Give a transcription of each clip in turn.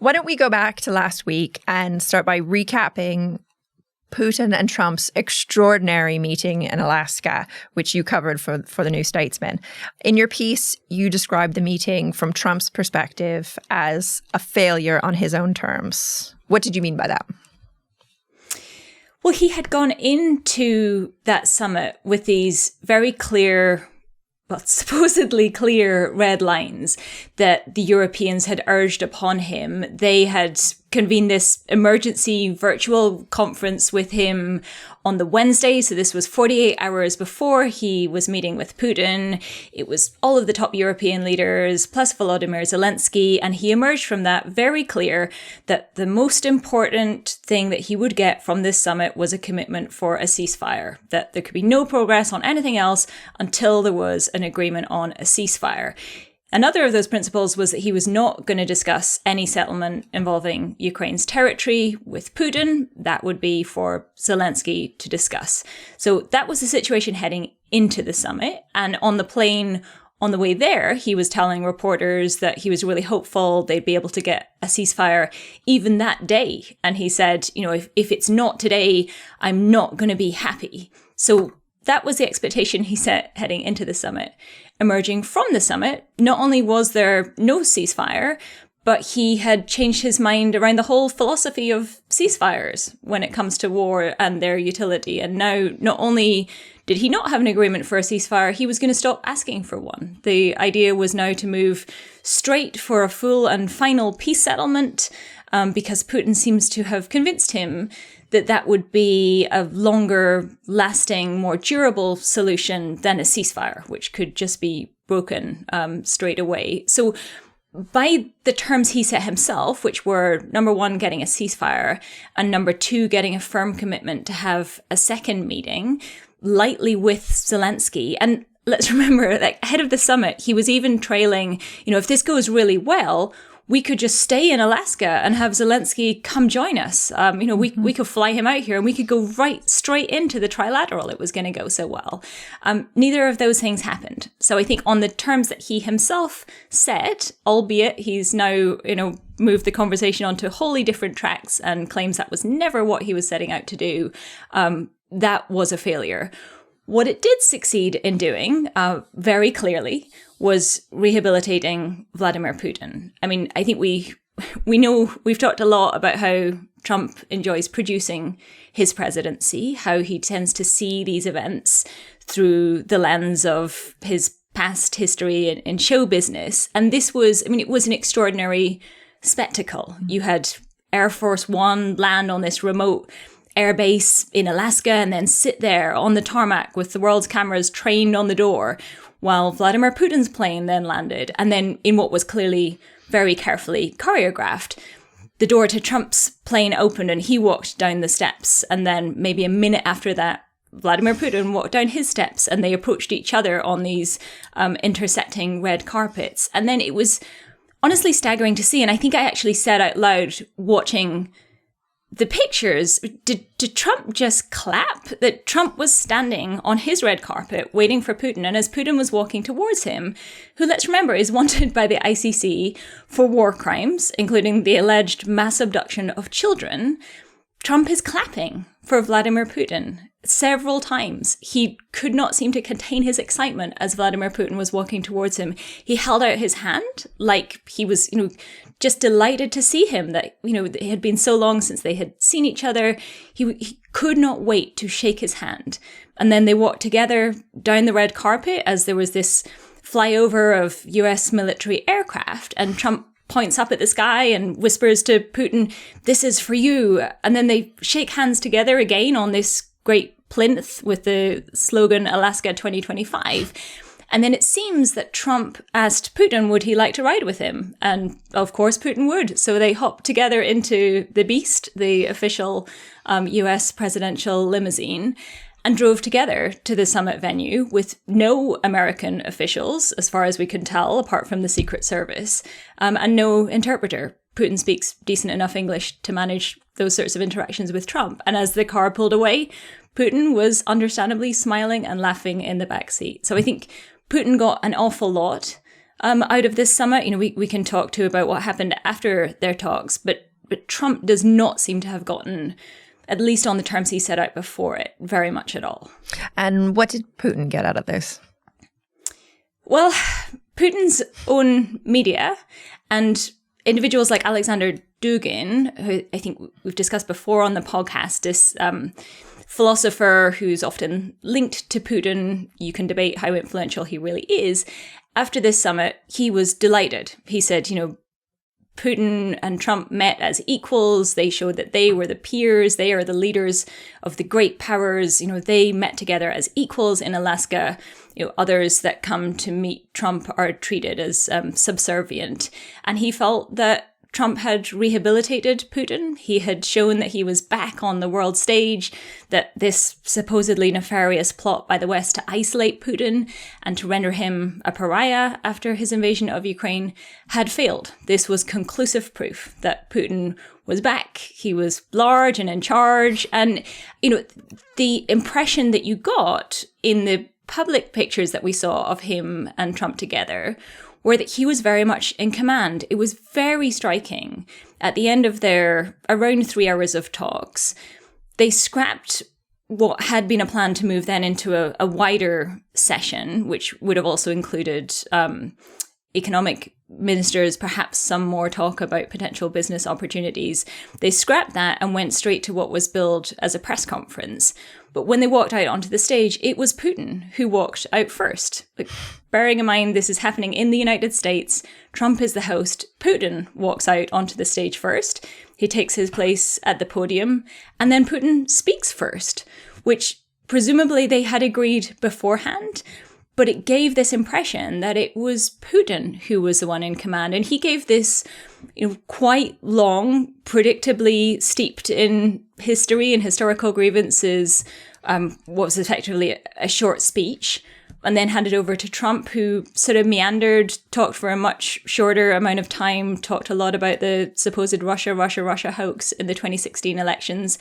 Why don't we go back to last week and start by recapping Putin and Trump's extraordinary meeting in Alaska, which you covered for the New Statesman. In your piece, you described the meeting from Trump's perspective as a failure on his own terms. What did you mean by that? Well, he had gone into that summit with these very clear, well, supposedly clear red lines that the Europeans had urged upon him. They had convened this emergency virtual conference with him on the Wednesday. So this was 48 hours before he was meeting with Putin. It was all of the top European leaders, plus Volodymyr Zelenskyy. And he emerged from that very clear that the most important thing that he would get from this summit was a commitment for a ceasefire, that there could be no progress on anything else until there was an agreement on a ceasefire. Another of those principles was that he was not going to discuss any settlement involving Ukraine's territory with Putin. That would be for Zelensky to discuss. So that was the situation heading into the summit. And on the plane on the way there, he was telling reporters that he was really hopeful they'd be able to get a ceasefire even that day. And he said, you know, if it's not today, I'm not going to be happy. So that was the expectation he set heading into the summit. Emerging from the summit, not only was there no ceasefire, but he had changed his mind around the whole philosophy of ceasefires when it comes to war and their utility. And now, not only did he not have an agreement for a ceasefire, he was going to stop asking for one. The idea was now to move straight for a full and final peace settlement, because Putin seems to have convinced him that that would be a longer lasting, more durable solution than a ceasefire, which could just be broken straight away. So by the terms he set himself, which were number one, getting a ceasefire, and number two, getting a firm commitment to have a second meeting, lightly with Zelensky. And let's remember, like, ahead of the summit, he was even trailing, you know, if this goes really well, we could just stay in Alaska and have Zelensky come join us. We could fly him out here and we could go right straight into the trilateral. It was going to go so well. Neither of those things happened. So I think on the terms that he himself set, albeit he's now, moved the conversation onto wholly different tracks and claims that was never what he was setting out to do, that was a failure. What it did succeed in doing, very clearly, was rehabilitating Vladimir Putin. I mean, I think we know, we've talked a lot about how Trump enjoys producing his presidency, how he tends to see these events through the lens of his past history in show business. And this was, it was an extraordinary spectacle. You had Air Force One land on this remote airbase in Alaska and then sit there on the tarmac with the world's cameras trained on the door while Vladimir Putin's plane then landed. And then in what was clearly very carefully choreographed, the door to Trump's plane opened and he walked down the steps. And then maybe a minute after that, Vladimir Putin walked down his steps and they approached each other on these intersecting red carpets. And then it was honestly staggering to see. And I think I actually said out loud watching the pictures, did Trump just clap? That Trump was standing on his red carpet waiting for Putin. And as Putin was walking towards him, who, let's remember, is wanted by the ICC for war crimes, including the alleged mass abduction of children, Trump is clapping for Vladimir Putin several times. He could not seem to contain his excitement as Vladimir Putin was walking towards him. He held out his hand like he was, just delighted to see him, that, it had been so long since they had seen each other. He could not wait to shake his hand. And then they walked together down the red carpet as there was this flyover of US military aircraft, and Trump points up at the sky and whispers to Putin, "This is for you." And then they shake hands together again on this great plinth with the slogan Alaska 2025. And then it seems that Trump asked Putin, would he like to ride with him? And of course, Putin would. So they hopped together into the Beast, the official US presidential limousine, and drove together to the summit venue with no American officials, as far as we can tell, apart from the Secret Service, and no interpreter. Putin speaks decent enough English to manage those sorts of interactions with Trump. And as the car pulled away, Putin was understandably smiling and laughing in the backseat. So I think Putin got an awful lot out of this summit. We can talk too about what happened after their talks, but Trump does not seem to have gotten, at least on the terms he set out before it, very much at all. And what did Putin get out of this? Well, Putin's own media and individuals like Alexander Dugin, who I think we've discussed before on the podcast, this philosopher who's often linked to Putin. You can debate how influential he really is. After this summit, he was delighted. He said, Putin and Trump met as equals. They showed that they were the peers. They are the leaders of the great powers. They met together as equals in Alaska. Others that come to meet Trump are treated as subservient. And he felt that Trump had rehabilitated Putin. He had shown that he was back on the world stage, that this supposedly nefarious plot by the West to isolate Putin and to render him a pariah after his invasion of Ukraine had failed. This was conclusive proof that Putin was back. He was large and in charge. And, the impression that you got in the public pictures that we saw of him and Trump together were that he was very much in command. It was very striking. At the end of their around 3 hours of talks, they scrapped what had been a plan to move then into a wider session, which would have also included economic ministers, perhaps some more talk about potential business opportunities. They scrapped that and went straight to what was billed as a press conference. But when they walked out onto the stage, it was Putin who walked out first. Bearing in mind this is happening in the United States, Trump is the host, Putin walks out onto the stage first. He takes his place at the podium, and then Putin speaks first, which presumably they had agreed beforehand. But it gave this impression that it was Putin who was the one in command. And he gave this quite long, predictably steeped in history and historical grievances, what was effectively a short speech, and then handed over to Trump, who sort of meandered, talked for a much shorter amount of time, talked a lot about the supposed Russia hoax in the 2016 elections.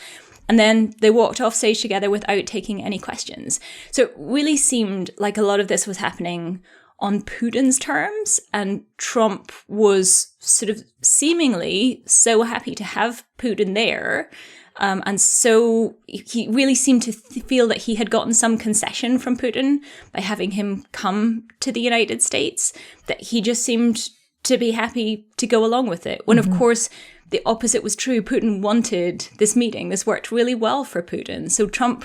And then they walked off stage together without taking any questions. So it really seemed like a lot of this was happening on Putin's terms, and Trump was sort of seemingly so happy to have Putin there. And so he really seemed to feel that he had gotten some concession from Putin by having him come to the United States, that he just seemed to be happy to go along with it. When, of course, the opposite was true. Putin wanted this meeting. This worked really well for Putin. So Trump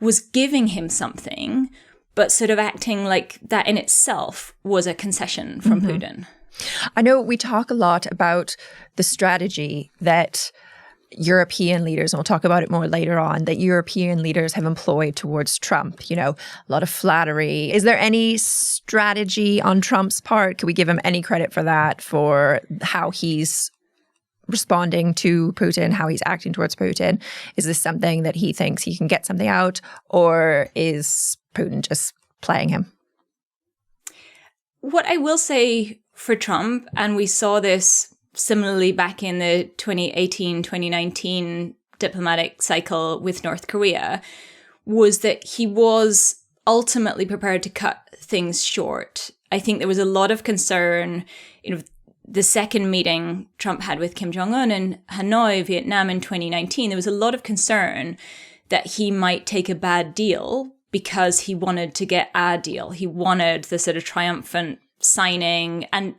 was giving him something, but sort of acting like that in itself was a concession from Putin. I know we talk a lot about the strategy that European leaders, and we'll talk about it more later on, that European leaders have employed towards Trump, a lot of flattery. Is there any strategy on Trump's part? Can we give him any credit for that, for how he's responding to Putin, how he's acting towards Putin? Is this something that he thinks he can get something out, or is Putin just playing him? What I will say for Trump, and we saw this similarly back in the 2018-2019 diplomatic cycle with North Korea, was that he was ultimately prepared to cut things short. I think there was a lot of concern, the second meeting Trump had with Kim Jong-un in Hanoi, Vietnam in 2019, there was a lot of concern that he might take a bad deal because he wanted to get a deal. He wanted the sort of triumphant signing. And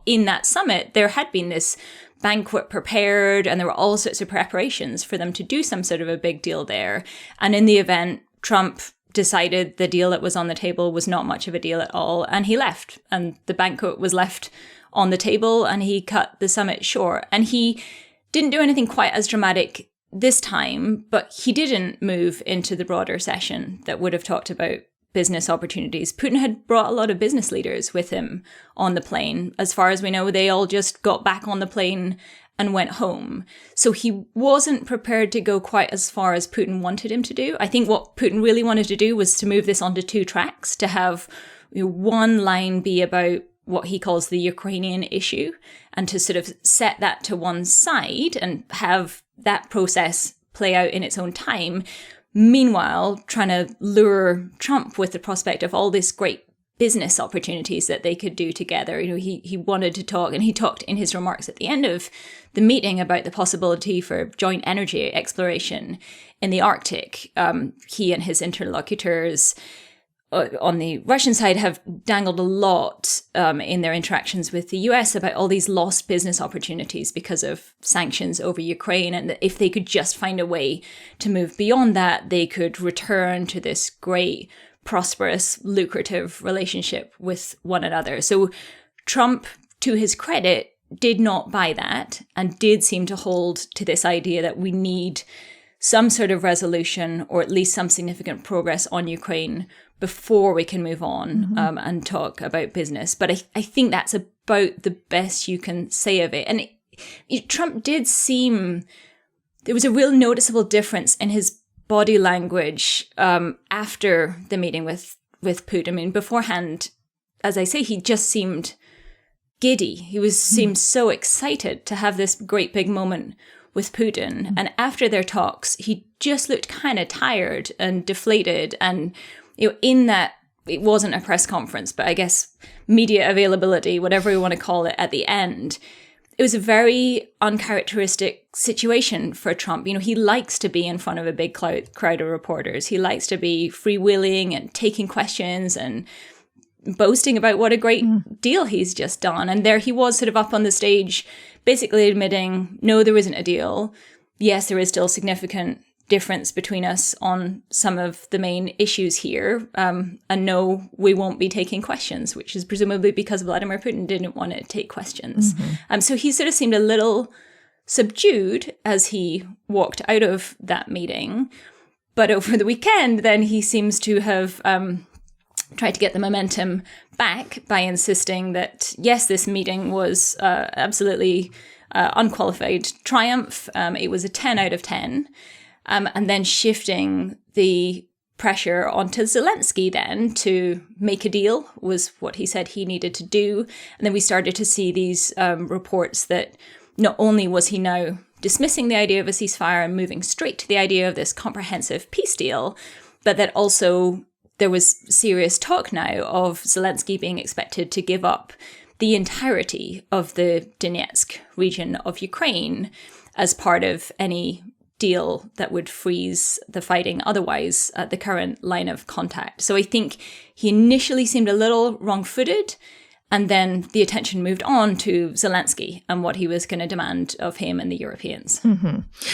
in that summit, there had been this banquet prepared, and there were all sorts of preparations for them to do some sort of a big deal there. And in the event, Trump decided the deal that was on the table was not much of a deal at all, and he left. And the banquet was left on the table, and he cut the summit short. And he didn't do anything quite as dramatic this time, but he didn't move into the broader session that would have talked about business opportunities. Putin had brought a lot of business leaders with him on the plane. As far as we know, they all just got back on the plane and went home. So he wasn't prepared to go quite as far as Putin wanted him to do. I think what Putin really wanted to do was to move this onto two tracks, to have one line be about what he calls the Ukrainian issue, and to sort of set that to one side and have that process play out in its own time. Meanwhile, trying to lure Trump with the prospect of all this great business opportunities that they could do together. He wanted to talk, and he talked in his remarks at the end of the meeting about the possibility for joint energy exploration in the Arctic. He and his interlocutors on the Russian side have dangled a lot in their interactions with the US about all these lost business opportunities because of sanctions over Ukraine. And that if they could just find a way to move beyond that, they could return to this great, prosperous, lucrative relationship with one another. So Trump, to his credit, did not buy that and did seem to hold to this idea that we need some sort of resolution or at least some significant progress on Ukraine before we can move on and talk about business. But I think that's about the best you can say of it. And Trump did seem, there was a real noticeable difference in his body language after the meeting with Putin. I mean, beforehand, as I say, he just seemed giddy. He seemed so excited to have this great big moment with Putin. And after their talks, he just looked kind of tired and deflated. And in that, it wasn't a press conference, but I guess media availability, whatever you want to call it, at the end, it was a very uncharacteristic situation for Trump. He likes to be in front of a big crowd of reporters. He likes to be freewheeling and taking questions and boasting about what a great deal he's just done. And there he was sort of up on the stage, basically admitting, no, there isn't a deal. Yes, there is still significant difference between us on some of the main issues here. And no, we won't be taking questions, which is presumably because Vladimir Putin didn't want to take questions. So he sort of seemed a little subdued as he walked out of that meeting. But over the weekend, then he seems to have tried to get the momentum back by insisting that, yes, this meeting was absolutely unqualified triumph. It was a 10 out of 10. And then shifting the pressure onto Zelensky then to make a deal was what he said he needed to do. And then we started to see these reports that not only was he now dismissing the idea of a ceasefire and moving straight to the idea of this comprehensive peace deal, but that also there was serious talk now of Zelensky being expected to give up the entirety of the Donetsk region of Ukraine as part of any deal that would freeze the fighting otherwise at the current line of contact. So I think he initially seemed a little wrong-footed, and then the attention moved on to Zelensky and what he was going to demand of him and the Europeans.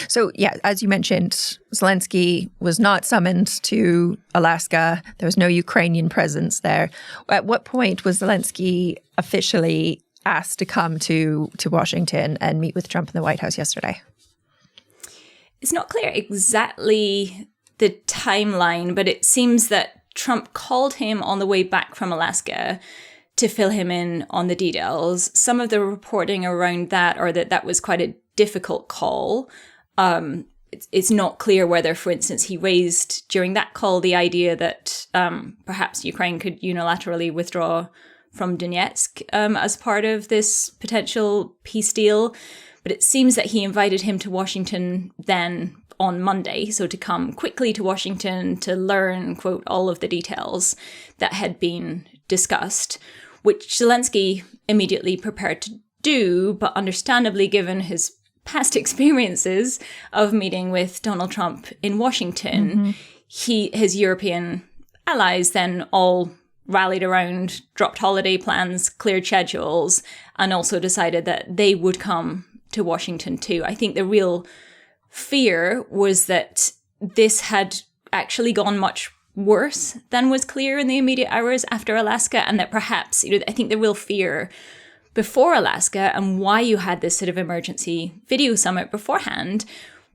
So, yeah, as you mentioned, Zelensky was not summoned to Alaska. There was no Ukrainian presence there. At what point was Zelensky officially asked to come to Washington and meet with Trump in the White House yesterday? It's not clear exactly the timeline, but it seems that Trump called him on the way back from Alaska to fill him in on the details. Some of the reporting around that are that was quite a difficult call. It's not clear whether, for instance, he raised during that call the idea that perhaps Ukraine could unilaterally withdraw from Donetsk as part of this potential peace deal. But it seems that he invited him to Washington then on Monday, so to come quickly to Washington to learn, quote, all of the details that had been discussed, which Zelensky immediately prepared to do, but understandably, given his past experiences of meeting with Donald Trump in Washington, his European allies then all rallied around, dropped holiday plans, cleared schedules, and also decided that they would come to Washington too. I think the real fear was that this had actually gone much worse than was clear in the immediate hours after Alaska, and that perhaps, I think the real fear before Alaska and why you had this sort of emergency video summit beforehand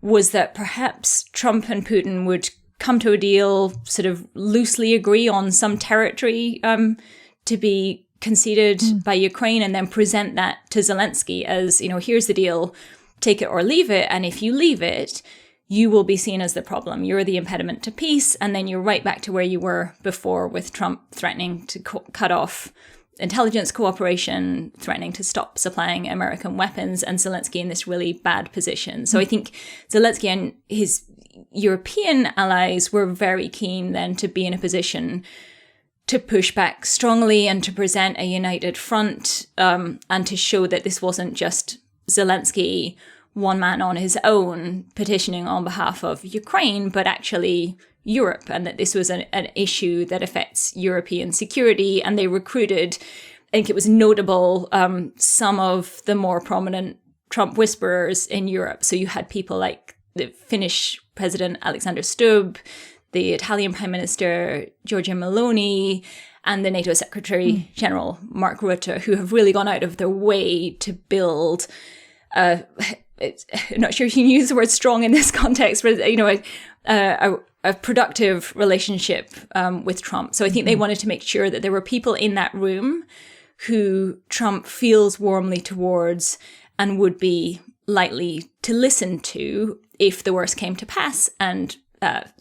was that perhaps Trump and Putin would come to a deal, sort of loosely agree on some territory to be conceded by Ukraine, and then present that to Zelensky as, here's the deal, take it or leave it. And if you leave it, you will be seen as the problem. You're the impediment to peace. And then you're right back to where you were before, with Trump threatening to cut off intelligence cooperation, threatening to stop supplying American weapons, and Zelensky in this really bad position. So I think Zelensky and his European allies were very keen then to be in a position to push back strongly and to present a united front, and to show that this wasn't just Zelensky, one man on his own, petitioning on behalf of Ukraine, but actually Europe, and that this was an issue that affects European security. And they recruited, I think it was notable, some of the more prominent Trump whisperers in Europe. So you had people like the Finnish President Alexander Stubb, the Italian Prime Minister Giorgia Meloni, and the NATO Secretary General Mark Rutte, who have really gone out of their way to build I'm not sure if you can use the word strong in this context, but a productive relationship with Trump. So I think they wanted to make sure that there were people in that room who Trump feels warmly towards and would be likely to listen to if the worst came to pass and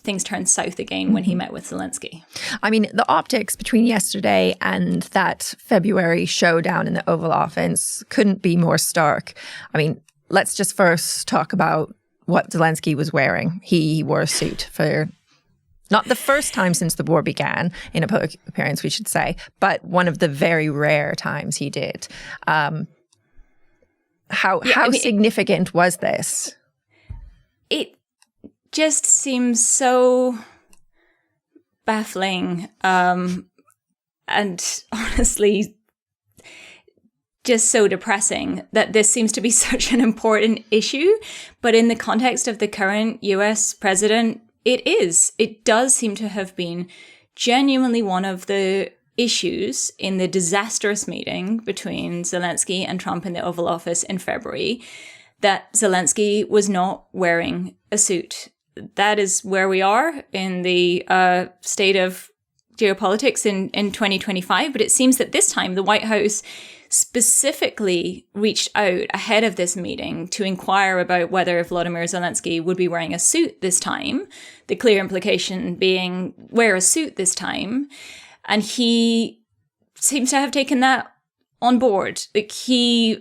things turned south again when he met with Zelensky. I mean, the optics between yesterday and that February showdown in the Oval Office couldn't be more stark. I mean, let's just first talk about what Zelensky was wearing. He wore a suit for not the first time since the war began, in a public appearance, we should say, but one of the very rare times he did. How significant was this? It just seems so baffling, and honestly just so depressing that this seems to be such an important issue. But in the context of the current US president, it does seem to have been genuinely one of the issues in the disastrous meeting between Zelensky and Trump in the Oval Office in February, that Zelensky was not wearing a suit. That is where we are in the state of geopolitics in 2025. But it seems that this time the White House specifically reached out ahead of this meeting to inquire about whether Volodymyr Zelensky would be wearing a suit this time, the clear implication being wear a suit this time. And he seems to have taken that on board. Like he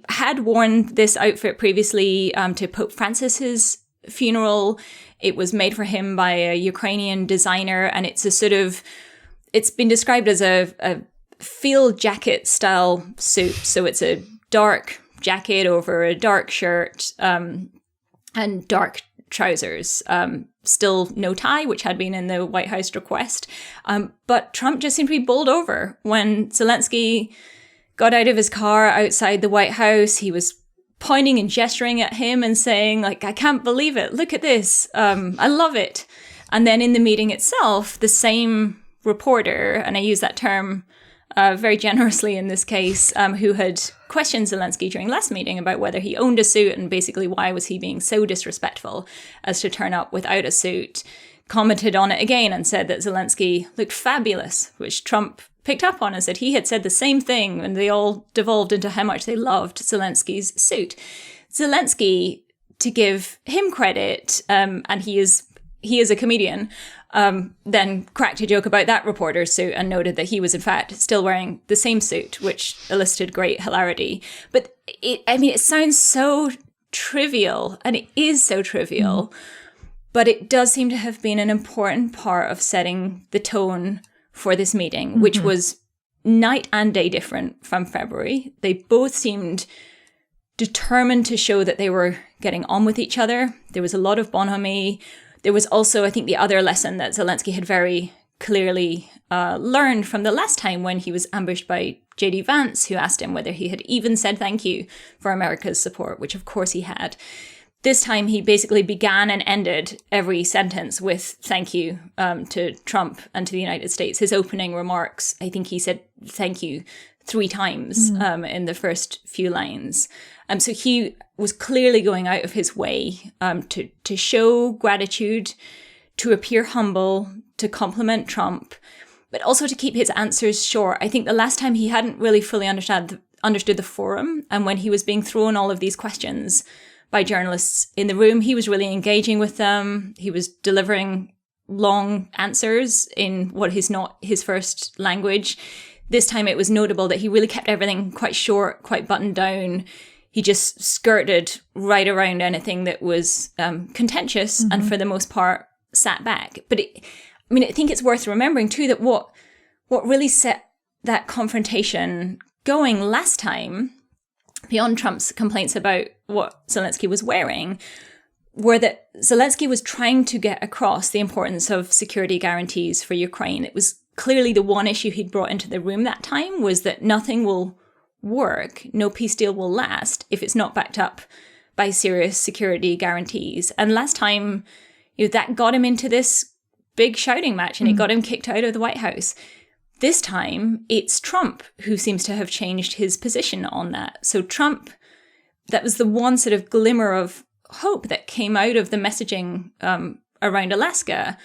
had worn this outfit previously to Pope Francis's funeral. It was made for him by a Ukrainian designer, and it's been described as a field jacket style suit. So it's a dark jacket over a dark shirt, and dark trousers. Still no tie, which had been in the White House request. But Trump just seemed to be bowled over when Zelensky got out of his car outside the White House. He was pointing and gesturing at him and saying, like, I can't believe it. Look at this. I love it. And then in the meeting itself, the same reporter, and I use that term very generously in this case, who had questioned Zelensky during last meeting about whether he owned a suit and basically why was he being so disrespectful as to turn up without a suit, commented on it again and said that Zelensky looked fabulous, which Trump picked up on and said he had said the same thing, and they all devolved into how much they loved Zelensky's suit. Zelensky, to give him credit, and he is a comedian, then cracked a joke about that reporter's suit and noted that he was in fact still wearing the same suit, which elicited great hilarity. But it sounds so trivial, and it is so trivial, but it does seem to have been an important part of setting the tone for this meeting, which was night and day different from February. They both seemed determined to show that they were getting on with each other. There was a lot of bonhomie. There was also, I think, the other lesson that Zelensky had very clearly learned from the last time when he was ambushed by J.D. Vance, who asked him whether he had even said thank you for America's support, which of course he had. This time he basically began and ended every sentence with thank you to Trump and to the United States. His opening remarks, I think he said thank you 3 times in the first few lines. So he was clearly going out of his way to show gratitude, to appear humble, to compliment Trump, but also to keep his answers short. I think the last time he hadn't really fully understood the forum, and when he was being thrown all of these questions by journalists in the room, he was really engaging with them. He was delivering long answers in what is not his first language. This time it was notable that he really kept everything quite short, quite buttoned down. He just skirted right around anything that was contentious and for the most part sat back. But I mean, I think it's worth remembering too that what really set that confrontation going last time, beyond Trump's complaints about what Zelensky was wearing, were that Zelensky was trying to get across the importance of security guarantees for Ukraine. It was clearly the one issue he'd brought into the room that time, was that nothing will work, no peace deal will last if it's not backed up by serious security guarantees. And last time, that got him into this big shouting match and it got him kicked out of the White House. This time, it's Trump who seems to have changed his position on that. So Trump, that was the one sort of glimmer of hope that came out of the messaging around Alaska,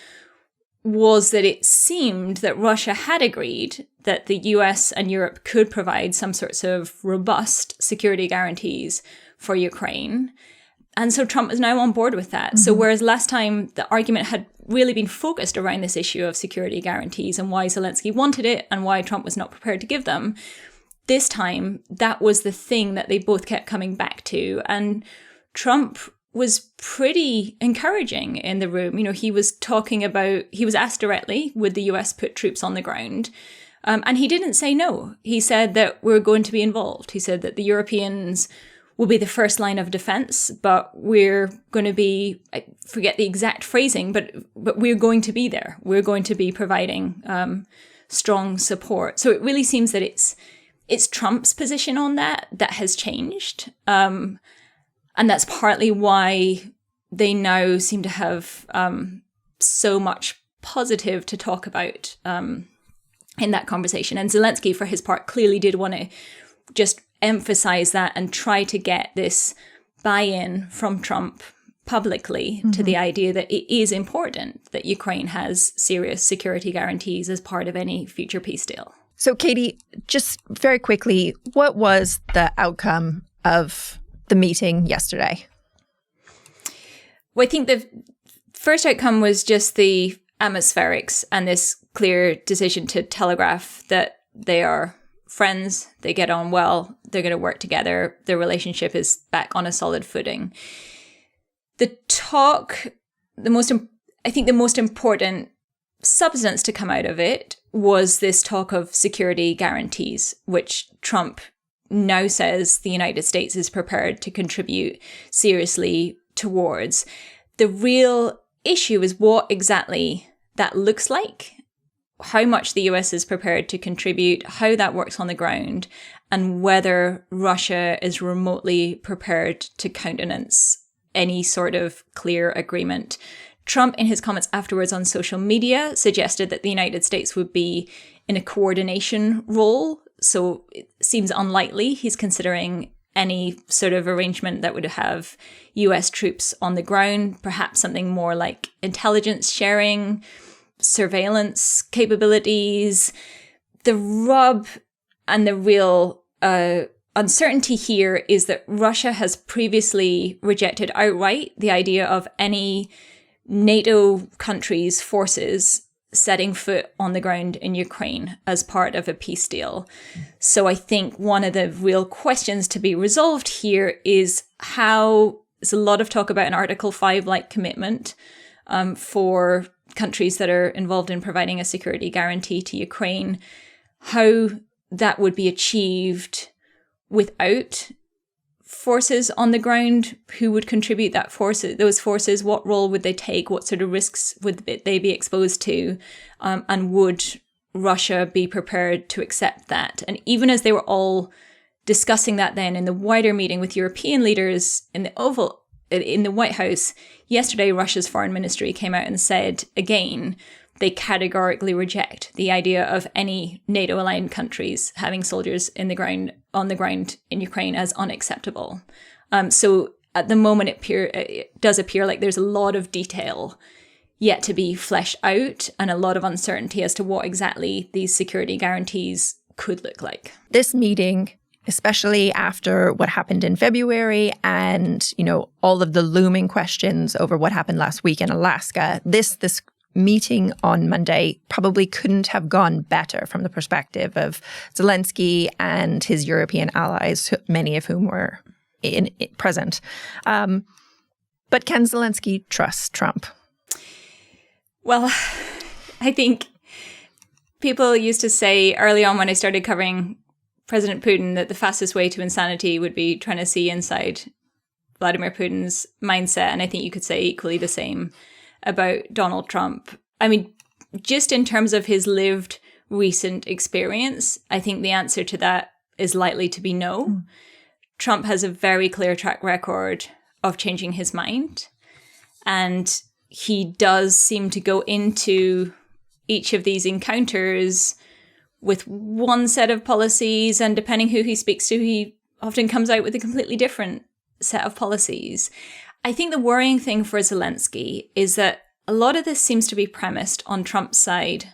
was that it seemed that Russia had agreed that the US and Europe could provide some sorts of robust security guarantees for Ukraine. And so Trump is now on board with that. So whereas last time the argument had really been focused around this issue of security guarantees and why Zelensky wanted it and why Trump was not prepared to give them, this time that was the thing that they both kept coming back to. And Trump was pretty encouraging in the room. He was talking about, he was asked directly, would the US put troops on the ground? And he didn't say no. He said that we're going to be involved. He said that the Europeans will be the first line of defense, but we're going to be, I forget the exact phrasing, but we're going to be there. We're going to be providing strong support. So it really seems that it's Trump's position on that has changed. And that's partly why they now seem to have so much positive to talk about in that conversation. And Zelensky, for his part, clearly did want to just emphasize that and try to get this buy-in from Trump publicly to the idea that it is important that Ukraine has serious security guarantees as part of any future peace deal. So, Katie, just very quickly, what was the outcome of the meeting yesterday? Well, I think the first outcome was just the atmospherics and this clear decision to telegraph that they are friends, they get on well, they're going to work together, their relationship is back on a solid footing. The talk, I think the most important substance to come out of it was this talk of security guarantees, which Trump now says the United States is prepared to contribute seriously towards. The real issue is what exactly that looks like, how much the US is prepared to contribute, how that works on the ground, and whether Russia is remotely prepared to countenance any sort of clear agreement. Trump, in his comments afterwards on social media, suggested that the United States would be in a coordination role. So it seems unlikely he's considering any sort of arrangement that would have US troops on the ground, perhaps something more like intelligence sharing, surveillance capabilities. The rub and the real uncertainty here is that Russia has previously rejected outright the idea of any NATO countries' forces setting foot on the ground in Ukraine as part of a peace deal. So I think one of the real questions to be resolved here is how, there's a lot of talk about an Article 5-like commitment for countries that are involved in providing a security guarantee to Ukraine, how that would be achieved without forces on the ground, who would contribute those forces, what role would they take, what sort of risks would they be exposed to, and would Russia be prepared to accept that? And even as they were all discussing that then in the wider meeting with European leaders in the White House, yesterday Russia's foreign ministry came out and said again they categorically reject the idea of any NATO-aligned countries having soldiers on the ground in Ukraine as unacceptable. So at the moment, it does appear like there's a lot of detail yet to be fleshed out and a lot of uncertainty as to what exactly these security guarantees could look like. This meeting, especially after what happened in February and, all of the looming questions over what happened last week in Alaska, this meeting on Monday probably couldn't have gone better from the perspective of Zelensky and his European allies, many of whom were present. But can Zelensky trust Trump? Well, I think people used to say early on when I started covering President Putin that the fastest way to insanity would be trying to see inside Vladimir Putin's mindset. And I think you could say equally the same about Donald Trump. I mean, just in terms of his lived recent experience, I think the answer to that is likely to be no. Trump has a very clear track record of changing his mind. And he does seem to go into each of these encounters with one set of policies, and depending who he speaks to, he often comes out with a completely different set of policies. I think the worrying thing for Zelensky is that a lot of this seems to be premised on Trump's side,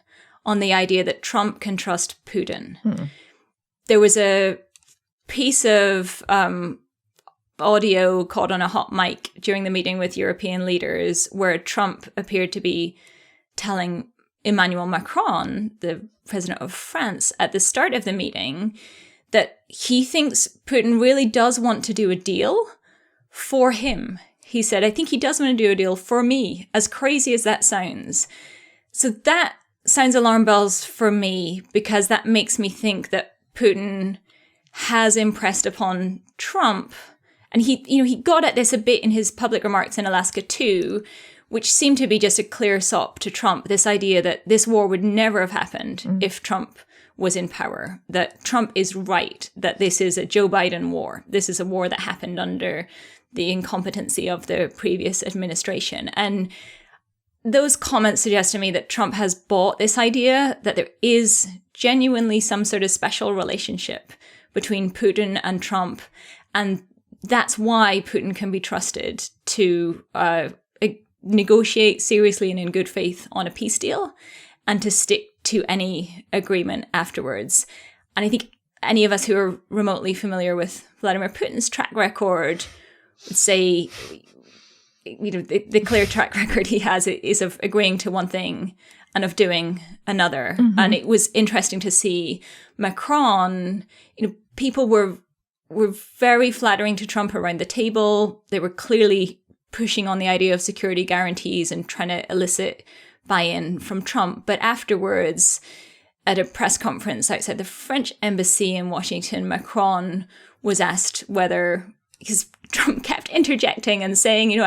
on the idea that Trump can trust Putin. There was a piece of audio caught on a hot mic during the meeting with European leaders where Trump appeared to be telling Emmanuel Macron, the president of France, at the start of the meeting, that he thinks Putin really does want to do a deal for him. He said, I think he does want to do a deal for me, as crazy as that sounds. So that sounds alarm bells for me, because that makes me think that Putin has impressed upon Trump. And he got at this a bit in his public remarks in Alaska too, which seemed to be just a clear sop to Trump, this idea that this war would never have happened if Trump was in power, that Trump is right, that this is a Joe Biden war. This is a war that happened under the incompetency of the previous administration. And those comments suggest to me that Trump has bought this idea that there is genuinely some sort of special relationship between Putin and Trump. And that's why Putin can be trusted to negotiate seriously and in good faith on a peace deal and to stick to any agreement afterwards. And I think any of us who are remotely familiar with Vladimir Putin's track record would say, the clear track record he has is of agreeing to one thing and of doing another. And it was interesting to see Macron, people were very flattering to Trump around the table. They were clearly pushing on the idea of security guarantees and trying to elicit buy-in from Trump. But afterwards, at a press conference outside the French embassy in Washington, Macron was asked whether, because Trump kept interjecting and saying,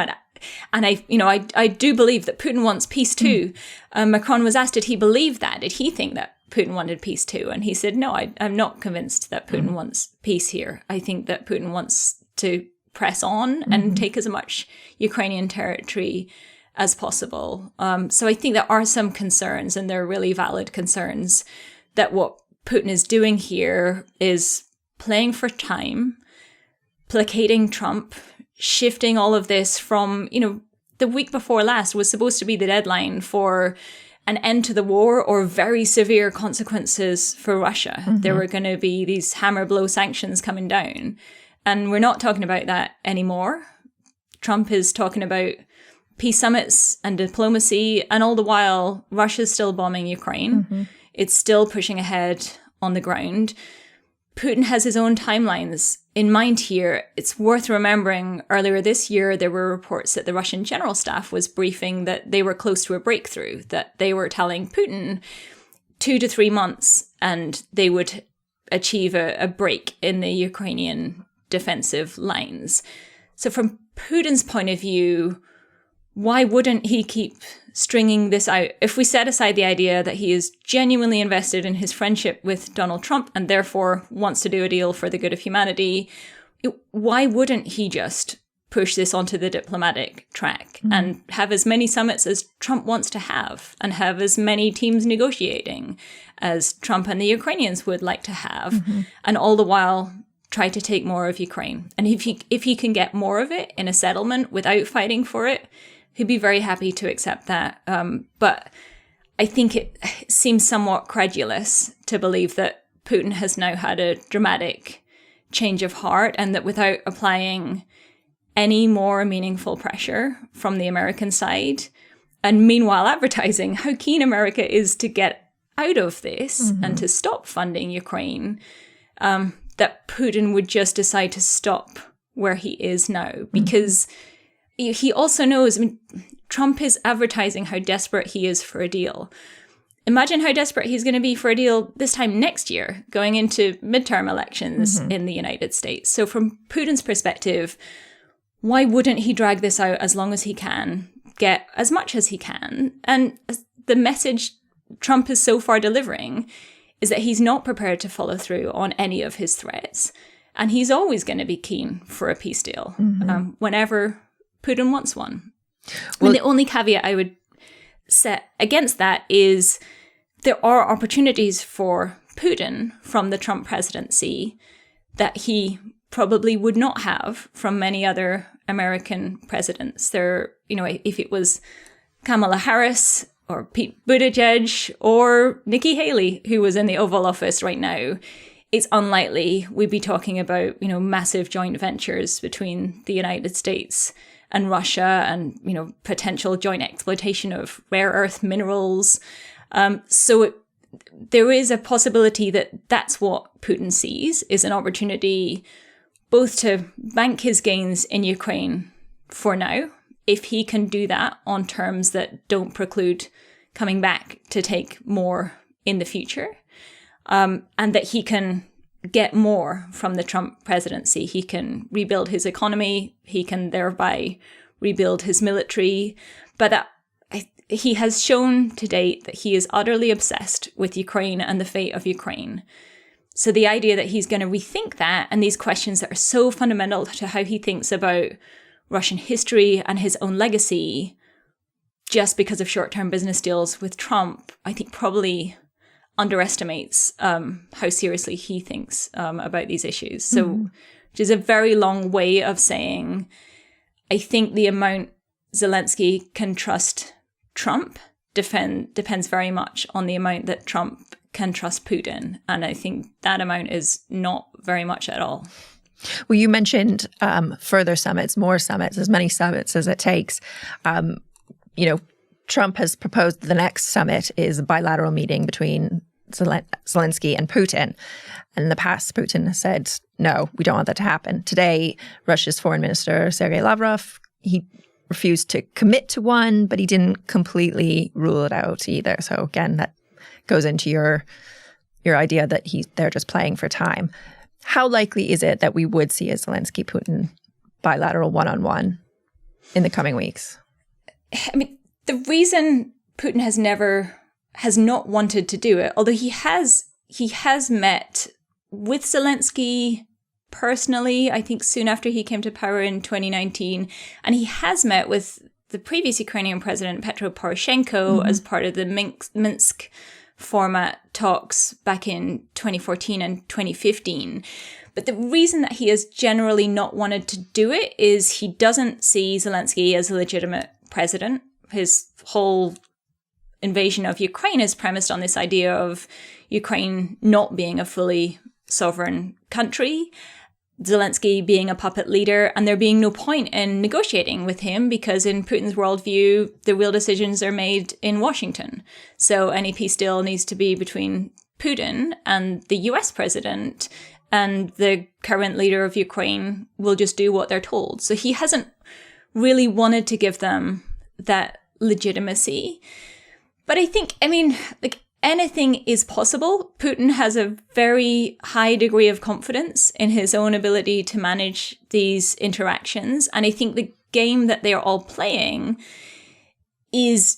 I do believe that Putin wants peace too. Macron was asked, did he believe that? Did he think that Putin wanted peace too? And he said, no, I'm not convinced that Putin wants peace here. I think that Putin wants to press on and take as much Ukrainian territory as possible. So I think there are some concerns, and they're really valid concerns, that what Putin is doing here is playing for time, placating Trump, shifting all of this from, the week before last was supposed to be the deadline for an end to the war or very severe consequences for Russia. There were going to be these hammer blow sanctions coming down. And we're not talking about that anymore. Trump is talking about peace summits and diplomacy, and all the while, Russia's still bombing Ukraine. It's still pushing ahead on the ground. Putin has his own timelines in mind here. It's worth remembering earlier this year, there were reports that the Russian general staff was briefing that they were close to a breakthrough, that they were telling Putin 2 to 3 months and they would achieve a break in the Ukrainian defensive lines. So from Putin's point of view, why wouldn't he keep stringing this out? If we set aside the idea that he is genuinely invested in his friendship with Donald Trump and therefore wants to do a deal for the good of humanity, why wouldn't he just push this onto the diplomatic track and have as many summits as Trump wants to have, and have as many teams negotiating as Trump and the Ukrainians would like to have, and all the while try to take more of Ukraine? And if he can get more of it in a settlement without fighting for it, he'd be very happy to accept that. But I think it seems somewhat credulous to believe that Putin has now had a dramatic change of heart, and that without applying any more meaningful pressure from the American side, and meanwhile advertising how keen America is to get out of this and to stop funding Ukraine, that Putin would just decide to stop where he is now. Because he also knows, Trump is advertising how desperate he is for a deal. imagine how desperate he's going to be for a deal this time next year, going into midterm elections in the United States. So from Putin's perspective, why wouldn't he drag this out as long as he can, get as much as he can? And the message Trump is so far delivering is that he's not prepared to follow through on any of his threats. And he's always going to be keen for a peace deal whenever Putin wants one. Well, and the only caveat I would set against that is there are opportunities for Putin from the Trump presidency that he probably would not have from many other American presidents. There, you know, if it was Kamala Harris or Pete Buttigieg or Nikki Haley, who was in the Oval Office right now, it's unlikely we'd be talking about, you know, massive joint ventures between the United States and Russia and, you know, potential joint exploitation of rare earth minerals. There is a possibility that that's what Putin sees, is an opportunity both to bank his gains in Ukraine for now, if he can do that on terms that don't preclude coming back to take more in the future, and that he can get more from the Trump presidency. He can rebuild his economy. He can thereby rebuild his military. But he has shown to date that he is utterly obsessed with Ukraine and the fate of Ukraine. So the idea that he's going to rethink that and these questions that are so fundamental to how he thinks about Russian history and his own legacy just because of short-term business deals with Trump, I think probably underestimates how seriously he thinks about these issues. So, which is a very long way of saying, I think the amount Zelensky can trust Trump depends very much on the amount that Trump can trust Putin. And I think that amount is not very much at all. Well, you mentioned further summits, more summits, as many summits as it takes. You know, Trump has proposed the next summit is a bilateral meeting between Zelensky and Putin. And in the past, Putin has said, no, we don't want that to happen. Today, Russia's foreign minister, Sergei Lavrov, he refused to commit to one, but he didn't completely rule it out either. So again, that goes into your idea that they're just playing for time. How likely is it that we would see a Zelensky-Putin bilateral one-on-one in the coming weeks? I mean, the reason Putin has not wanted to do it, although he has met with Zelensky personally, I think soon after he came to power in 2019, and he has met with the previous Ukrainian president, Petro Poroshenko, as part of the Minsk format talks back in 2014 and 2015. But the reason that he has generally not wanted to do it is he doesn't see Zelensky as a legitimate president. His whole invasion of Ukraine is premised on this idea of Ukraine not being a fully sovereign country, Zelensky being a puppet leader, and there being no point in negotiating with him because in Putin's worldview, the real decisions are made in Washington. So any peace deal needs to be between Putin and the US president, and the current leader of Ukraine will just do what they're told. So he hasn't really wanted to give them that legitimacy. But I think, anything is possible. Putin has a very high degree of confidence in his own ability to manage these interactions. And I think the game that they're all playing is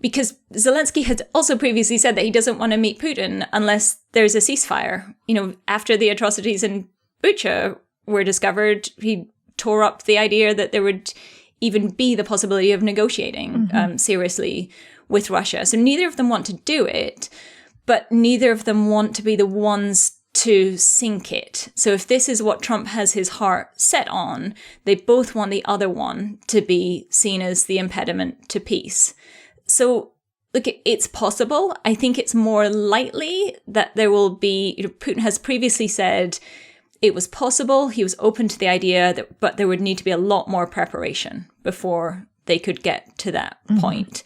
because Zelensky had also previously said that he doesn't want to meet Putin unless there's a ceasefire. You know, after the atrocities in Bucha were discovered, he tore up the idea that there would even be the possibility of negotiating seriously with Russia. So neither of them want to do it, but neither of them want to be the ones to sink it. So if this is what Trump has his heart set on, they both want the other one to be seen as the impediment to peace. So look, it's possible. I think it's more likely that there will be, Putin has previously said it was possible. He was open to the idea but there would need to be a lot more preparation before they could get to that point.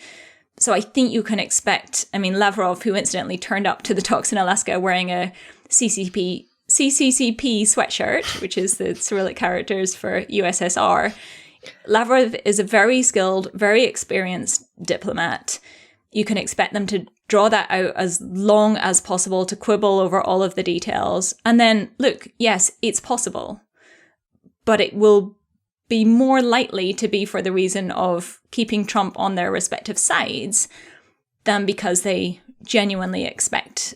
So I think you can expect, Lavrov, who incidentally turned up to the talks in Alaska wearing a CCCP sweatshirt, which is the Cyrillic characters for USSR. Lavrov is a very skilled, very experienced diplomat. You can expect them to draw that out as long as possible to quibble over all of the details. And then, look, yes, it's possible, but it will be more likely to be for the reason of keeping Trump on their respective sides than because they genuinely expect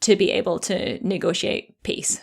to be able to negotiate peace.